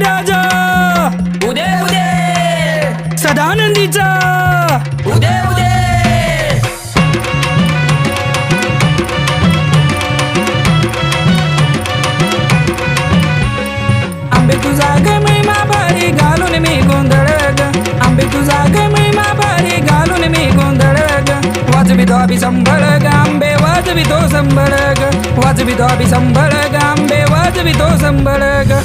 राजा उदे उदे सदानंदीचा उदे उदे आंबे तुझा ग महिमा भारी घालून मी गोंधळ ग आंबे तुझा ग महिमा भारी घालून मी गोंधळ ग वाजवितो अभि संभळ ग आंबे वाजवितो संभळ ग वाजवितो अभि संभळ ग आंबे वाजवितो संभळ ग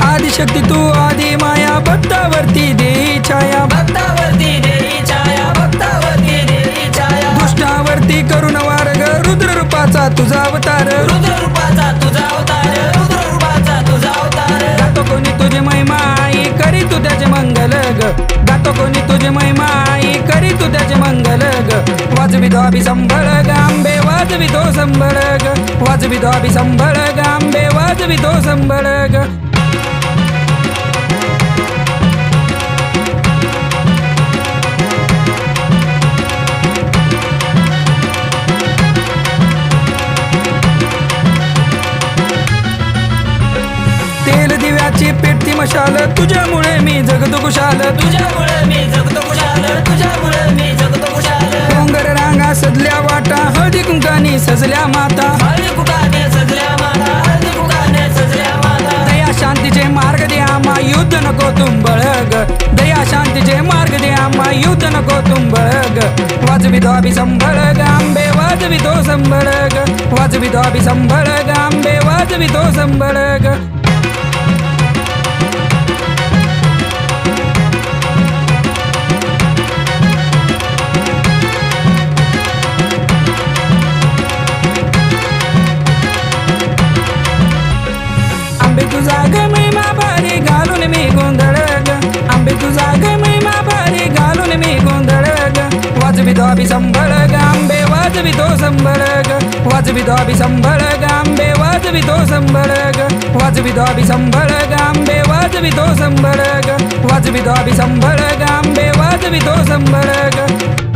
आदिशक्ती तू आदि माया भक्तावरती देई छाया भक्तावरती देई छाया भक्तावरती देई छाया दुष्टावरती करुण वारग रुद्र रूपाचा तुझा अवतार रुद्र रूपाचा तुझा अवतार रुद्र रूपाचा तुझा अवतार गातो कोणी तुझे महिमा आई करी तू त्याचे मंगल ग गातो कोणी तुझे महिमा आई करी तू त्याचे मंगल ग वाजवितो अभि संभळ ग आंबे वाजवितो संभळ ग वाजवितो अभि संभळ ग आंबे वाजवितो संभळ ग तेल दिव्याची पेटती मशाल तुझ्यामुळे मी जगतो खुशाल तुझ्यामुळे मी जगतो खुशाल तुझ्यामुळे मी जगतो खुशाल डोंगर रांगा सजल्या वाटा हळदी कुंकानी सजल्या माता हळदी कुकाने सजल्या माता हळदी कुकाने सजल्या माता दया शांतीचे मार्ग दे आम्हा युद्ध नको तुंबळ ग दया शांतीचे मार्ग दे आम्हा युद्ध नको तुंबळ ग वाजवितो अभि संभळ ग आंबे वाजवितो संभळ ग वाजवितो अभि संभळ ग आंबे वाजवितो संभळ ग आंबे तुझा ग महिमा भारी घालून मी गोंधळ ग आंबे तुझा ग महिमा भारी घालून मी गोंधळ ग वाजवितो अभि संभळ ग आंबे वाजवितो संभळ ग वाजवितो अभि संभळ ग आंबे वाजवितो संभळ ग वाजवितो अभि संभळ ग आंबे वाजवितो संभळ ग वाजवितो अभि संभळ ग आंबे वाजवितो संभळ ग